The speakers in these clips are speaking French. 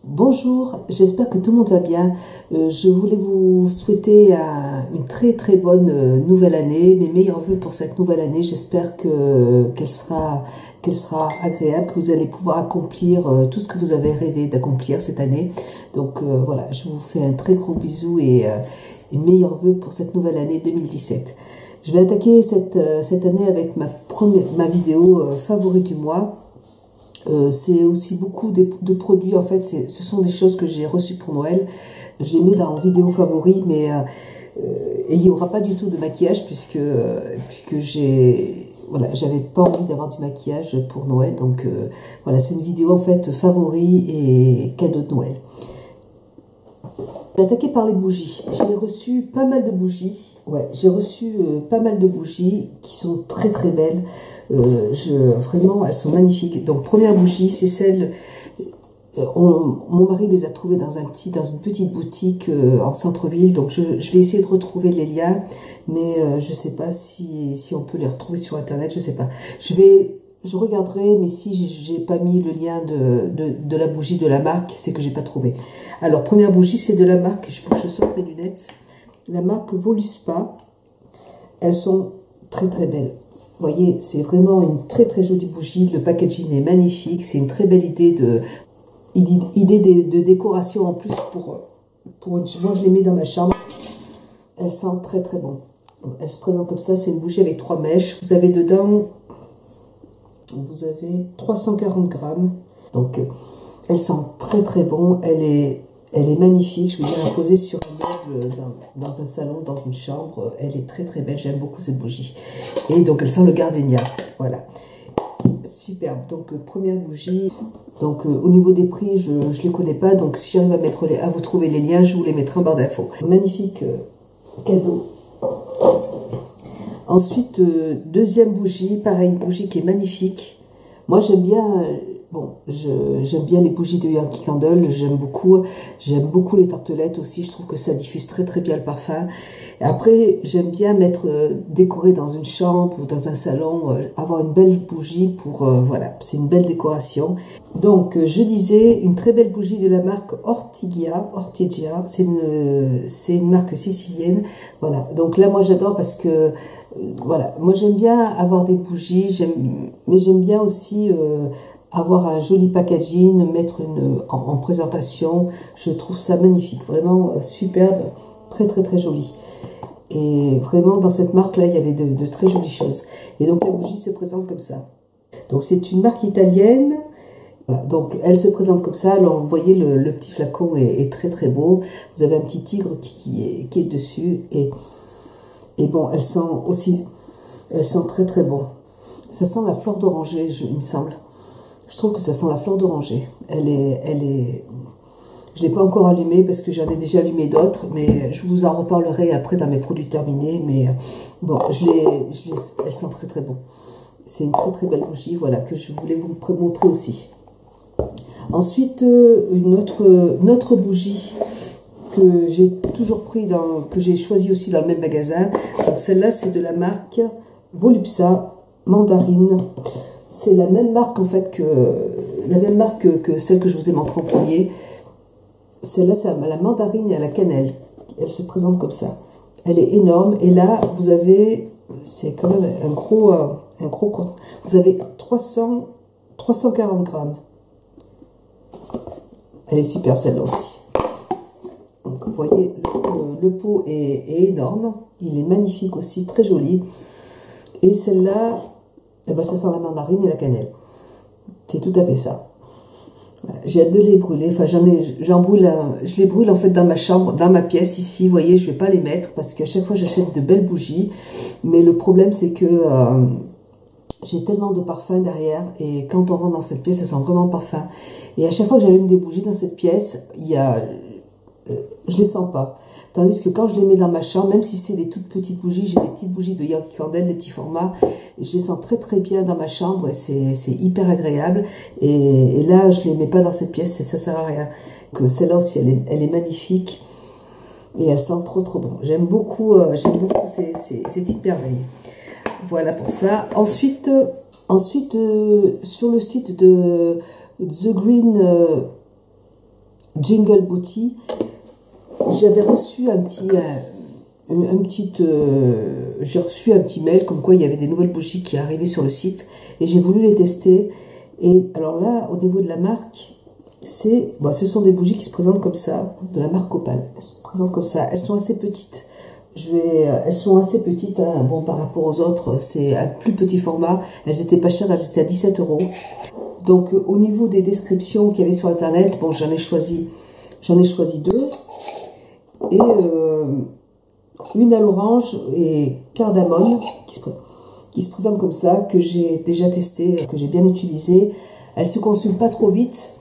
Bonjour, j'espère que tout le monde va bien. Je voulais vous souhaiter une très bonne nouvelle année, mes meilleurs vœux pour cette nouvelle année. J'espère qu'elle sera agréable, que vous allez pouvoir accomplir tout ce que vous avez rêvé d'accomplir cette année. Donc voilà, je vous fais un très gros bisou et meilleurs vœux pour cette nouvelle année 2017. Je vais attaquer cette année avec ma vidéo favori du mois. C'est aussi beaucoup de produits, en fait, ce sont des choses que j'ai reçues pour Noël. Je les mets en vidéo favori, mais et il n'y aura pas du tout de maquillage puisque j'avais pas envie d'avoir du maquillage pour Noël. Donc voilà, c'est une vidéo en fait favori et cadeau de Noël. Attaqué par les bougies. J'ai reçu pas mal de bougies. Ouais, j'ai reçu pas mal de bougies qui sont très belles. Vraiment, elles sont magnifiques. Donc, première bougie, c'est celle. Mon mari les a trouvées dans une petite boutique en centre-ville. Donc, je vais essayer de retrouver les liens, mais je sais pas si on peut les retrouver sur internet. Je sais pas. Je regarderai, mais si j'ai pas mis le lien de la bougie de la marque, c'est que j'ai pas trouvé. Alors, première bougie, c'est de la marque, il faut que je sorte mes lunettes, la marque Voluspa. Elles sont très belles. Vous voyez, c'est vraiment une très jolie bougie. Le packaging est magnifique. C'est une très belle idée de décoration en plus moi, je les mets dans ma chambre. Elles sentent très bon. Elles se présentent comme ça. C'est une bougie avec 3 mèches. Vous avez dedans... Vous avez 340 grammes. Donc, elle sent très bon. Elle est magnifique. Je veux dire, la poser sur un meuble dans un salon, dans une chambre. Elle est très belle. J'aime beaucoup cette bougie. Et donc, elle sent le gardénia. Voilà. Superbe. Donc, première bougie. Donc, au niveau des prix, je ne les connais pas. Donc, si j'arrive à vous trouver les liens, je vous les mettrai en barre d'infos. Magnifique cadeau. Ensuite, deuxième bougie, pareil, une bougie qui est magnifique. Moi, j'aime bien, j'aime bien les bougies de Yankee Candle, j'aime beaucoup les tartelettes aussi, je trouve que ça diffuse très bien le parfum. Et après, j'aime bien décorer dans une chambre ou dans un salon, avoir une belle bougie voilà, c'est une belle décoration. Donc, je disais, une très belle bougie de la marque Ortigia, c'est une marque sicilienne. Voilà, donc là, moi, j'adore parce que voilà, moi j'aime bien avoir des bougies, mais j'aime bien aussi avoir un joli packaging, mettre en présentation. Je trouve ça magnifique, vraiment superbe, très joli. Et vraiment dans cette marque là, il y avait de très jolies choses. Et donc la bougie se présente comme ça. Donc c'est une marque italienne. Voilà, donc elle se présente comme ça. Alors vous voyez le petit flacon est très beau. Vous avez un petit tigre qui est dessus et bon, elle sent très bon. Ça sent la fleur d'oranger, il me semble. Je trouve que ça sent la fleur d'oranger. Je l'ai pas encore allumée parce que j'en ai déjà allumé d'autres, mais je vous en reparlerai après dans mes produits terminés. Mais bon, elle sent très bon. C'est une très belle bougie, voilà, que je voulais vous montrer aussi. Ensuite, une autre bougie que j'ai toujours que j'ai choisi aussi dans le même magasin. Donc celle-là, c'est de la marque Volupsa Mandarine. C'est la même marque en fait que celle que je vous ai montrée en premier. Celle-là, c'est la mandarine et à la cannelle. Elle se présente comme ça. Elle est énorme. Et là, vous avez, c'est quand même un gros compte. Vous avez 340 grammes. Elle est superbe celle-là aussi. Donc, vous voyez, le pot est énorme. Il est magnifique aussi, très joli. Et celle-là, eh ben, ça sent la mandarine et la cannelle. C'est tout à fait ça. Voilà. J'ai hâte de les brûler. Enfin, je les brûle en fait dans ma chambre, dans ma pièce ici. Vous voyez, je vais pas les mettre parce qu'à chaque fois, j'achète de belles bougies. Mais le problème, c'est que j'ai tellement de parfum derrière. Et quand on rentre dans cette pièce, ça sent vraiment le parfum. Et à chaque fois que j'allume des bougies dans cette pièce, je les sens pas. Tandis que quand je les mets dans ma chambre, même si c'est des toutes petites bougies, j'ai des petites bougies de Yankee Candle, des petits formats, je les sens très bien dans ma chambre et c'est hyper agréable. Et là, je les mets pas dans cette pièce, ça sert à rien. Que celle-là aussi, elle est magnifique et elle sent trop bon. J'aime beaucoup ces petites merveilles. Voilà pour ça. Ensuite, sur le site de The Green Jingle Booty. J'avais reçu j'ai reçu un petit mail comme quoi il y avait des nouvelles bougies qui arrivaient sur le site et j'ai voulu les tester. Et alors là, au niveau de la marque, ce sont des bougies qui se présentent comme ça, de la marque Opal. Elles se présentent comme ça. Elles sont assez petites. Elles sont assez petites, hein. Bon, par rapport aux autres, c'est un plus petit format. Elles étaient pas chères, elles étaient à 17 €. Donc, au niveau des descriptions qu'il y avait sur Internet, bon, j'en ai choisi 2. Et une à l'orange et cardamone qui se présentent comme ça, que j'ai déjà testé, que j'ai bien utilisé. Elles se consument pas trop vite.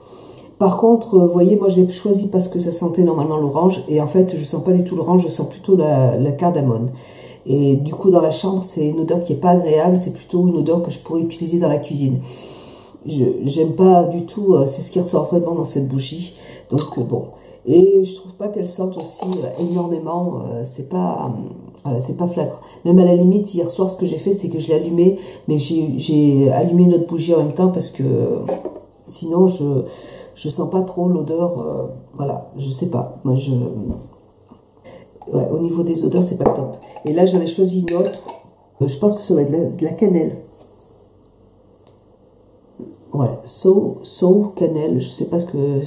Par contre, vous voyez, moi je l'ai choisi parce que ça sentait normalement l'orange, et en fait je sens pas du tout l'orange, je sens plutôt la cardamone. Et du coup dans la chambre c'est une odeur qui est pas agréable, c'est plutôt une odeur que je pourrais utiliser dans la cuisine. J'aime pas du tout, c'est ce qui ressort vraiment dans cette bougie. Donc bon, et je trouve pas qu'elle sente aussi énormément, c'est pas flagrant. Même à la limite, hier soir ce que j'ai fait c'est que je l'ai allumé, mais j'ai allumé une autre bougie en même temps parce que sinon je sens pas trop l'odeur, voilà, je sais pas. Moi, ouais, au niveau des odeurs, c'est pas top. Et là, j'en ai choisi une autre. Je pense que ça va être de la cannelle. Ouais, so cannelle, je sais pas ce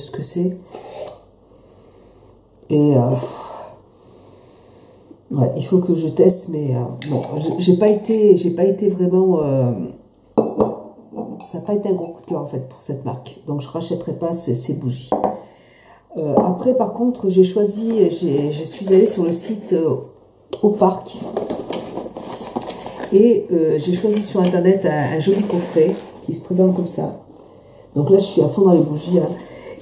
que c'est. Et ouais, il faut que je teste, mais bon, j'ai pas été vraiment. Ça n'a pas été un gros coup de cœur en fait pour cette marque, donc je ne rachèterai pas ces bougies. Après par contre je suis allée sur le site Au Parc et j'ai choisi sur internet un joli coffret qui se présente comme ça. Donc là je suis à fond dans les bougies, hein.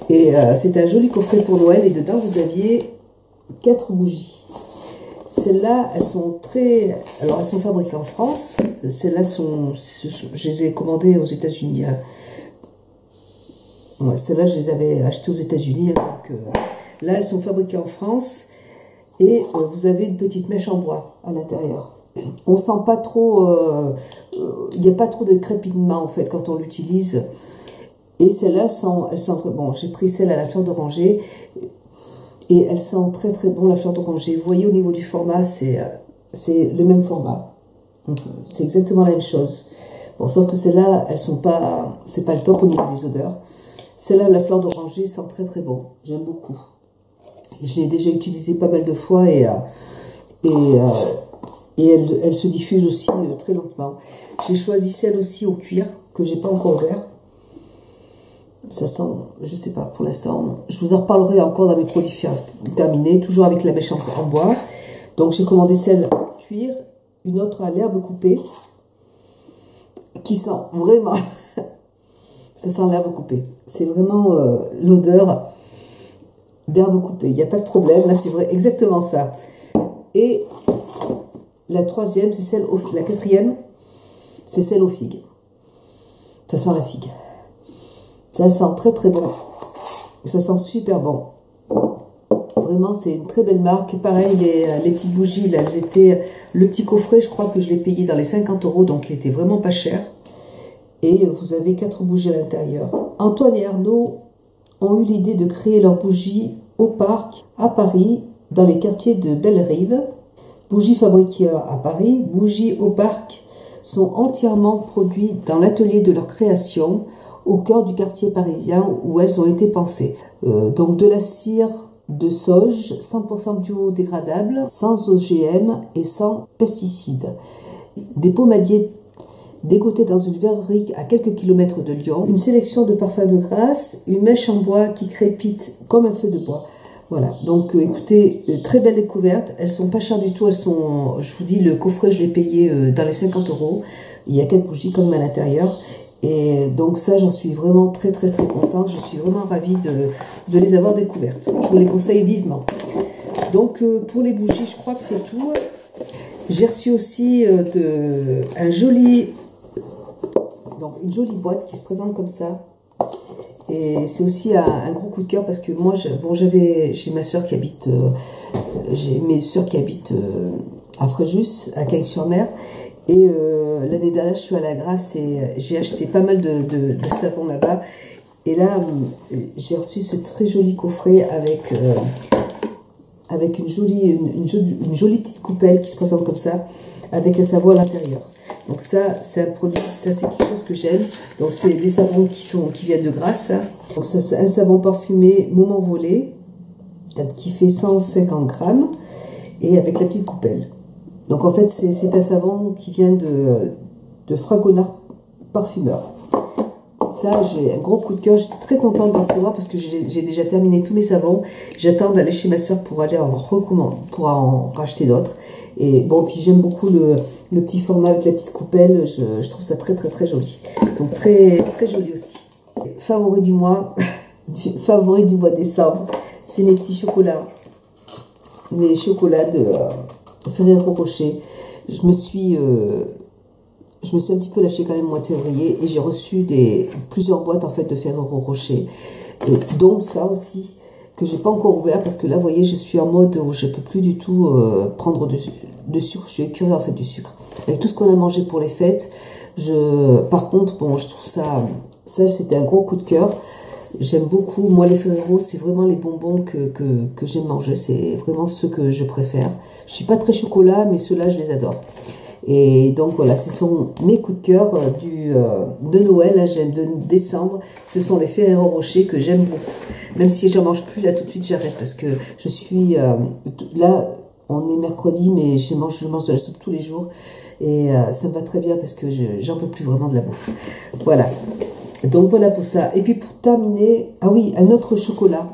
Et c'est un joli coffret pour Noël et dedans vous aviez 4 bougies. Celles-là, elles sont fabriquées en France. Celles-là je les ai commandées aux États-Unis. Hein. Ouais, celles-là, je les avais achetées aux États-Unis. Hein, donc là, elles sont fabriquées en France. Et vous avez une petite mèche en bois à l'intérieur. On sent pas trop, il n'y a pas trop de crépitement en fait quand on l'utilise. Et celles-là, elles sentent, bon, j'ai pris celle à la fleur d'oranger. Et elle sent très très bon la fleur d'oranger. Vous voyez au niveau du format, c'est le même format. C'est exactement la même chose. Bon, sauf que celles-là, c'est pas le top au niveau des odeurs. Celle-là, la fleur d'oranger sent très très bon. J'aime beaucoup. Et je l'ai déjà utilisée pas mal de fois et elle se diffuse aussi très lentement. J'ai choisi celle aussi au cuir que j'ai pas encore ouvert. Ça sent, je sais pas, pour l'instant, je vous en reparlerai encore dans mes produits terminés, toujours avec la mèche en bois. Donc j'ai commandé celle cuir, une autre à l'herbe coupée, qui sent vraiment, ça sent l'herbe coupée. C'est vraiment l'odeur d'herbe coupée, il n'y a pas de problème, là c'est vrai, exactement ça. Et la troisième, la quatrième, c'est celle aux figues. Ça sent la figue. Ça sent très très bon. Ça sent super bon. Vraiment, c'est une très belle marque. Pareil, les petites bougies, là, elles étaient... Le petit coffret, je crois que je l'ai payé dans les 50 €, donc il était vraiment pas cher. Et vous avez 4 bougies à l'intérieur. Antoine et Arnaud ont eu l'idée de créer leurs bougies au parc, à Paris, dans les quartiers de Bellerive. Bougies fabriquées à Paris, bougies au parc sont entièrement produites dans l'atelier de leur création, au cœur du quartier parisien où elles ont été pensées. Donc de la cire de sauge, 100% biodégradable, sans OGM et sans pesticides. Des pomadiers dégotés dans une verrerie à quelques kilomètres de Lyon. Une sélection de parfums de grâce, une mèche en bois qui crépite comme un feu de bois. Voilà, donc écoutez, très belle découverte. Elles sont pas chères du tout. Elles sont, je vous dis, le coffret, je l'ai payé dans les 50 €. Il y a 4 bougies comme à l'intérieur. Et donc ça, j'en suis vraiment très très très contente. Je suis vraiment ravie de les avoir découvertes. Je vous les conseille vivement. Donc pour les bougies, je crois que c'est tout. J'ai reçu aussi une jolie boîte qui se présente comme ça. Et c'est aussi un gros coup de cœur parce que moi, j'ai ma soeur qui habite, j'ai mes soeurs qui habitent à Fréjus, à Cagnes-sur-Mer. Et l'année dernière, je suis à la Grasse et j'ai acheté pas mal de savon là-bas. Et là, j'ai reçu ce très joli coffret avec une jolie petite coupelle qui se présente comme ça, avec un savon à l'intérieur. Donc ça, c'est un produit, ça c'est quelque chose que j'aime. Donc c'est des savons qui viennent de Grasse. Donc ça, c'est un savon parfumé Moment Volé, qui fait 150 grammes, et avec la petite coupelle. Donc en fait, c'est un savon qui vient de Fragonard Parfumeur. Ça, j'ai un gros coup de cœur. J'étais très contente d'en recevoir parce que j'ai déjà terminé tous mes savons. J'attends d'aller chez ma soeur pour aller pour en racheter d'autres. Et bon, puis j'aime beaucoup le petit format avec la petite coupelle. Je trouve ça très très très joli. Donc très très joli aussi. Favori du mois, favori du mois de décembre, c'est mes petits chocolats. Mes chocolats de Ferrero Rocher. Je me suis un petit peu lâchée quand même au mois de février et j'ai reçu plusieurs boîtes en fait de Ferrero Rocher, dont ça aussi que j'ai pas encore ouvert parce que là vous voyez je suis en mode où je peux plus du tout prendre de sucre. Je suis écœurée en fait du sucre avec tout ce qu'on a mangé pour les fêtes. Par contre bon, je trouve ça c'était un gros coup de cœur. J'aime beaucoup, moi les Ferrero c'est vraiment les bonbons que j'aime manger, c'est vraiment ceux que je préfère. Je suis pas très chocolat mais ceux-là je les adore. Et donc voilà, ce sont mes coups de cœur de Noël, j'aime de décembre. Ce sont les Ferrero Rocher que j'aime beaucoup. Même si j'en mange plus, là tout de suite j'arrête parce que je suis... là, on est mercredi, mais je mange de la soupe tous les jours. Et ça me va très bien parce que j'en peux plus vraiment de la bouffe. Voilà. Donc voilà pour ça. Et puis pour terminer, ah oui, un autre chocolat.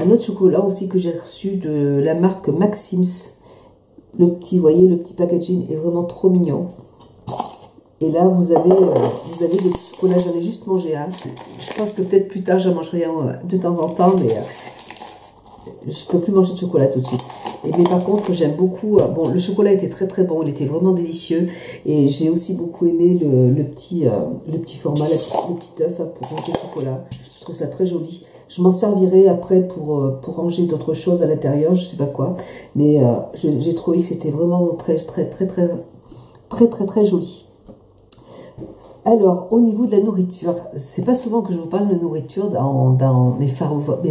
Un autre chocolat aussi que j'ai reçu de la marque Maxim's. Le petit, vous voyez, le petit packaging est vraiment trop mignon. Et là, vous avez des petits chocolats. J'en ai juste mangé un. Je pense que peut-être plus tard, j'en mangerai un de temps en temps, mais je peux plus manger de chocolat tout de suite. Mais par contre, j'aime beaucoup. Bon, le chocolat était très très bon. Il était vraiment délicieux. Et j'ai aussi beaucoup aimé le petit format, le petit œuf pour ranger le chocolat. Je trouve ça très joli. Je m'en servirai après pour ranger d'autres choses à l'intérieur, je sais pas quoi. Mais j'ai trouvé que c'était vraiment très joli. Alors, au niveau de la nourriture, c'est pas souvent que je vous parle de nourriture dans mes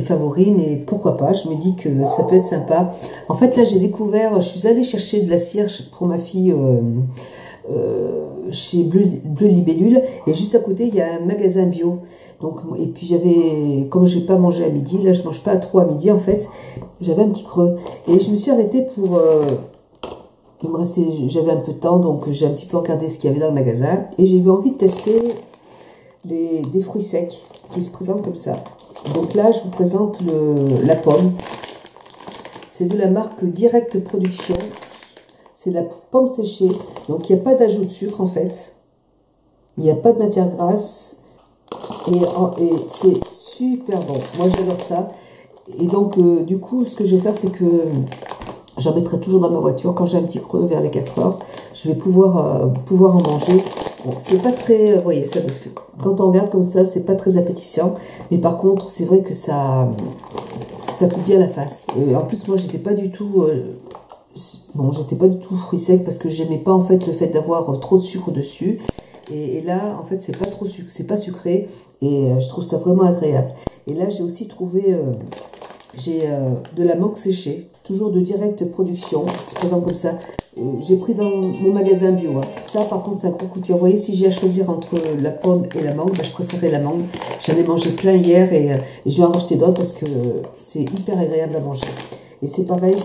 favoris, mais pourquoi pas, je me dis que ça peut être sympa. En fait, là, j'ai découvert, je suis allée chercher de la cire pour ma fille chez Bleu Libellule, et juste à côté, il y a un magasin bio. Donc, et puis comme j'ai pas mangé à midi, là, je mange pas trop à midi, en fait, j'avais un petit creux. Et je me suis arrêtée pour... j'avais un peu de temps, donc j'ai un petit peu regardé ce qu'il y avait dans le magasin et j'ai eu envie de tester des fruits secs qui se présentent comme ça. Donc là, je vous présente la pomme. C'est de la marque Direct Production. C'est de la pomme séchée, donc il n'y a pas d'ajout de sucre en fait. Il n'y a pas de matière grasse et c'est super bon. Moi, j'adore ça. Et donc, du coup, ce que je vais faire, c'est que j'en mettrai toujours dans ma voiture quand j'ai un petit creux vers les 4 heures. Je vais pouvoir en manger. Bon, c'est pas très... vous voyez, ça me fait... Quand on regarde comme ça, c'est pas très appétissant. Mais par contre, c'est vrai que ça coupe bien la face. En plus, moi, j'étais pas du tout... j'étais pas du tout fruit sec parce que j'aimais pas en fait le fait d'avoir trop de sucre dessus. Et là, en fait, c'est pas trop sucré, c'est pas sucré. Et je trouve ça vraiment agréable. Et là, j'ai aussi trouvé... de la mangue séchée, toujours de Direct Production, qui se présente comme ça. J'ai pris dans mon magasin bio. Hein. Ça, par contre, c'est un gros coup de cœur. Vous voyez, si j'ai à choisir entre la pomme et la mangue, je préférais la mangue. J'en ai mangé plein hier et je vais en racheter d'autres parce que c'est hyper agréable à manger. Et c'est pareil,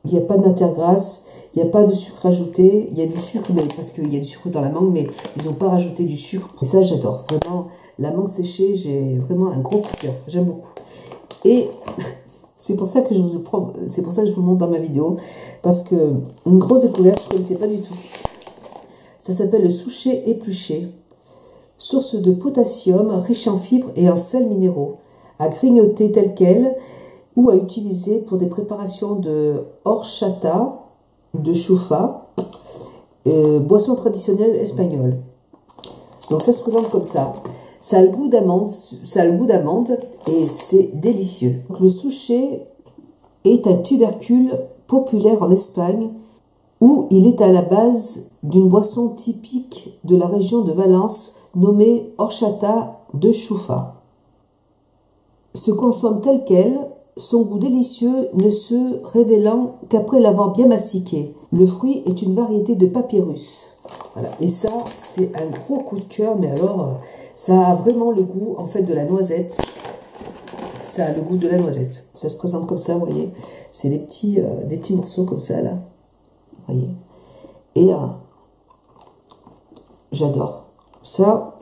il n'y a pas de matière grasse, il n'y a pas de sucre ajouté. Il y a du sucre, mais parce qu'il y a du sucre dans la mangue, mais ils n'ont pas rajouté du sucre. Et ça, j'adore. Vraiment, la mangue séchée, j'ai vraiment un gros coup de cœur. J'aime beaucoup. Et c'est pour ça que je vous le montre dans ma vidéo, parce que une grosse découverte, je ne connaissais pas du tout. Ça s'appelle le souchet épluché, source de potassium, riche en fibres et en sels minéraux, à grignoter tel quel ou à utiliser pour des préparations de horchata, de choufa, boisson traditionnelle espagnole. Donc ça se présente comme ça. Ça a le goût d'amande et c'est délicieux. Donc, le souchet est un tubercule populaire en Espagne où il est à la base d'une boisson typique de la région de Valence nommée horchata de choufa. Se consomme tel quel, son goût délicieux ne se révélant qu'après l'avoir bien mastiqué. Le fruit est une variété de papyrus. Voilà. Et ça, c'est un gros coup de cœur, mais alors, ça a vraiment le goût, en fait, de la noisette. Ça a le goût de la noisette. Ça se présente comme ça, vous voyez. C'est des petits morceaux comme ça, là. Vous voyez. Et j'adore. Ça,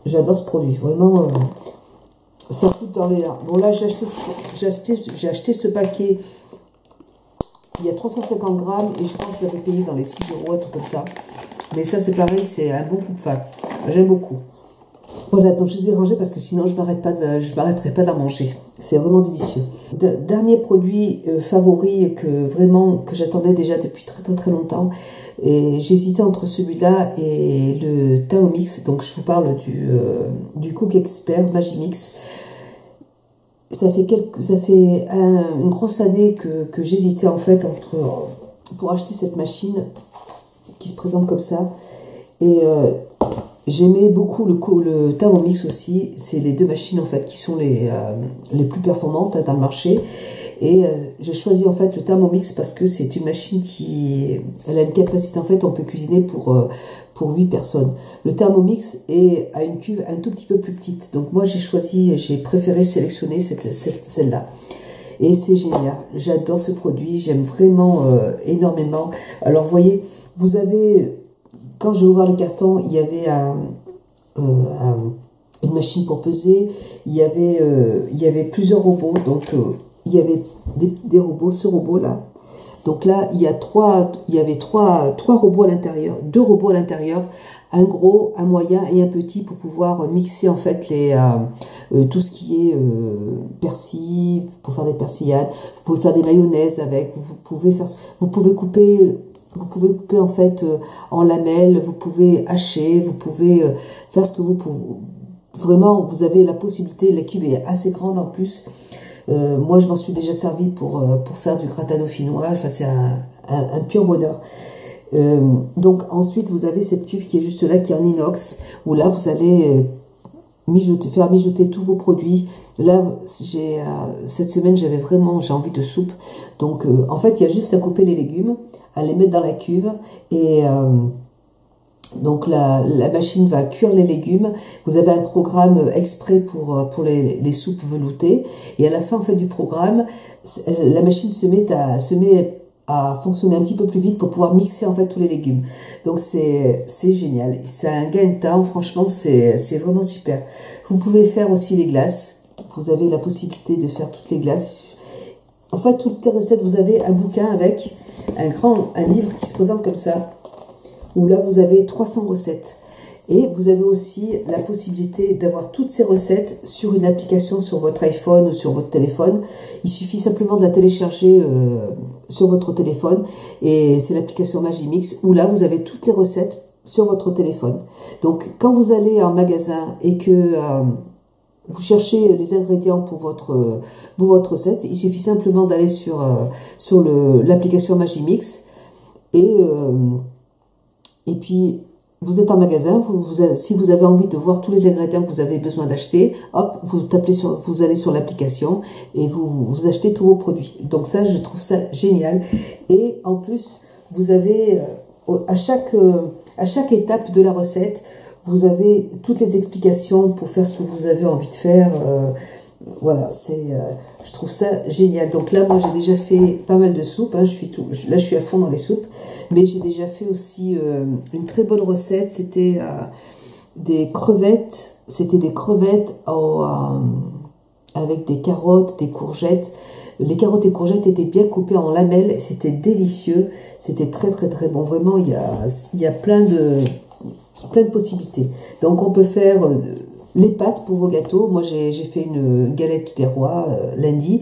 j'adore ce produit. Vraiment, ça coûte dans les... Bon, là, j'ai acheté ce paquet. Il y a 350 grammes et je pense que je l'avais payé dans les 6 euros, un truc comme ça. Mais ça, c'est pareil, c'est un bon coup de fin. J'aime beaucoup. Voilà, donc je les ai rangés parce que sinon je m'arrêterai pas d'en manger. C'est vraiment délicieux. Dernier produit favori que j'attendais déjà depuis très très très longtemps. Et j'hésitais entre celui-là et le Thermomix. Donc je vous parle du Cook Expert Magimix. Ça fait une grosse année que j'hésitais en fait pour acheter cette machine qui se présente comme ça. Et j'aimais beaucoup le Thermomix aussi. C'est les deux machines en fait qui sont les plus performantes dans le marché. Et j'ai choisi en fait le Thermomix parce que c'est une machine elle a une capacité en fait, on peut cuisiner pour 8 personnes. Le Thermomix a une cuve un tout petit peu plus petite. Donc moi j'ai préféré sélectionner celle-là. Et c'est génial. J'adore ce produit. J'aime vraiment énormément. Alors vous voyez, vous avez... Quand j'ai ouvert le carton, il y avait une machine pour peser, il y avait plusieurs robots, donc il y avait des robots, ce robot-là. Donc là, il y avait trois robots à l'intérieur, 2 robots à l'intérieur, un gros, un moyen et un petit pour pouvoir mixer en fait tout ce qui est persil, pour faire des persillades. Vous pouvez faire des mayonnaises avec, vous pouvez couper en fait en lamelles, vous pouvez hacher, vous pouvez faire ce que vous pouvez. Vraiment, vous avez la possibilité, la cuve est assez grande en plus. Moi, je m'en suis déjà servi pour faire du gratin dauphinois. Enfin, c'est un pur bonheur. Donc ensuite, vous avez cette cuve qui est juste là, qui est en inox, où là, vous allez faire mijoter tous vos produits. Là, cette semaine, j'ai envie de soupe. Donc, en fait, il y a juste à couper les légumes, à les mettre dans la cuve et donc la machine va cuire les légumes. Vous avez un programme exprès pour les soupes veloutées et à la fin en fait du programme, la machine se met à fonctionner un petit peu plus vite pour pouvoir mixer en fait tous les légumes. Donc c'est génial. C'est un gain de temps, franchement c'est vraiment super. Vous pouvez faire aussi les glaces. Vous avez la possibilité de faire toutes les glaces. En fait, toutes les recettes, vous avez un bouquin avec un livre qui se présente comme ça, où là vous avez 300 recettes. Et vous avez aussi la possibilité d'avoir toutes ces recettes sur une application sur votre iPhone ou sur votre téléphone. Il suffit simplement de la télécharger sur votre téléphone et c'est l'application Magimix où là vous avez toutes les recettes sur votre téléphone. Donc quand vous allez en magasin et que vous cherchez les ingrédients pour votre recette, il suffit simplement d'aller sur l'application Magimix et puis vous êtes en magasin, si vous avez envie de voir tous les ingrédients que vous avez besoin d'acheter, hop, vous allez sur l'application et vous achetez tous vos produits. Donc ça, je trouve ça génial. Et en plus, vous avez à chaque étape de la recette, vous avez toutes les explications pour faire ce que vous avez envie de faire. Voilà, je trouve ça génial. Donc là, moi, j'ai déjà fait pas mal de soupes. Hein, je suis à fond dans les soupes. Mais j'ai déjà fait aussi une très bonne recette. C'était des crevettes. C'était des crevettes avec des carottes, des courgettes. Les carottes et courgettes étaient bien coupées en lamelles. C'était délicieux. C'était très, très, très bon. Vraiment, il y a plein de possibilités. Donc, on peut faire... les pâtes pour vos gâteaux. Moi, j'ai fait une galette des rois lundi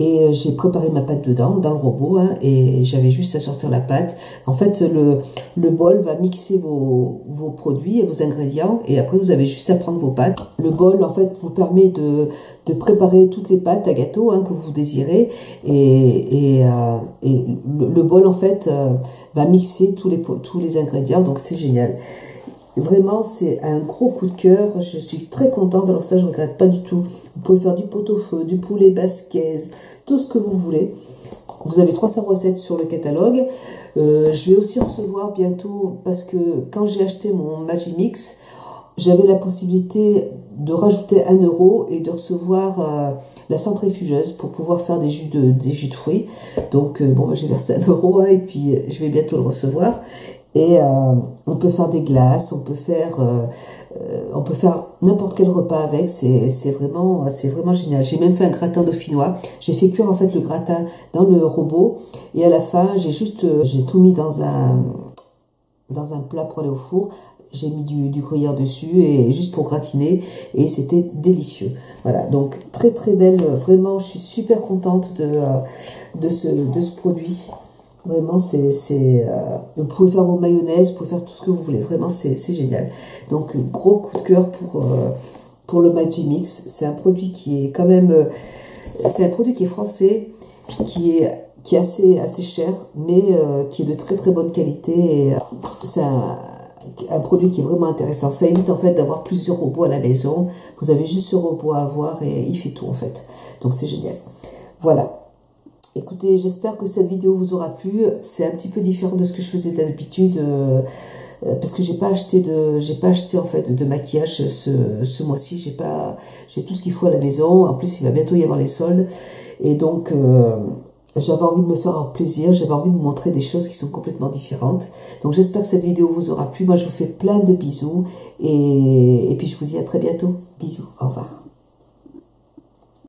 et j'ai préparé ma pâte dedans, dans le robot, hein, et j'avais juste à sortir la pâte. En fait, le bol va mixer vos produits et vos ingrédients et après, vous avez juste à prendre vos pâtes. Le bol, en fait, vous permet de préparer toutes les pâtes à gâteau que vous désirez et le bol, en fait, va mixer tous les ingrédients, donc c'est génial. Vraiment, c'est un gros coup de cœur. Je suis très contente. Alors ça, je ne regrette pas du tout. Vous pouvez faire du pot-au-feu, du poulet basquez, tout ce que vous voulez. Vous avez 300 recettes sur le catalogue. Je vais aussi recevoir bientôt, parce que quand j'ai acheté mon Magimix, j'avais la possibilité de rajouter 1 euro et de recevoir la centrifugeuse pour pouvoir faire des jus de fruits. Donc, bon, j'ai versé 1 euro, hein, et puis je vais bientôt le recevoir. Et on peut faire des glaces, on peut faire n'importe quel repas avec. C'est vraiment génial. J'ai même fait un gratin dauphinois. J'ai fait cuire en fait le gratin dans le robot, et à la fin j'ai tout mis dans un plat pour aller au four. J'ai mis du gruyère dessus et juste pour gratiner, et c'était délicieux. Voilà, donc très très belle. Vraiment, je suis super contente de ce produit. Vraiment, vous pouvez faire vos mayonnaises, vous pouvez faire tout ce que vous voulez. Vraiment, c'est génial. Donc, gros coup de cœur pour le Magimix. C'est un produit qui est quand même... c'est un produit qui est français, qui est assez cher, mais qui est de très très bonne qualité. Et c'est un produit qui est vraiment intéressant. Ça évite en fait d'avoir plusieurs robots à la maison. Vous avez juste ce robot à avoir et il fait tout en fait. Donc, c'est génial. Voilà. Écoutez, j'espère que cette vidéo vous aura plu. C'est un petit peu différent de ce que je faisais d'habitude, parce que j'ai pas acheté en fait de maquillage ce mois-ci. J'ai tout ce qu'il faut à la maison. En plus, il va bientôt y avoir les soldes, et donc j'avais envie de me faire plaisir. J'avais envie de vous montrer des choses qui sont complètement différentes. Donc j'espère que cette vidéo vous aura plu. Moi, je vous fais plein de bisous, et puis je vous dis à très bientôt. Bisous, au revoir.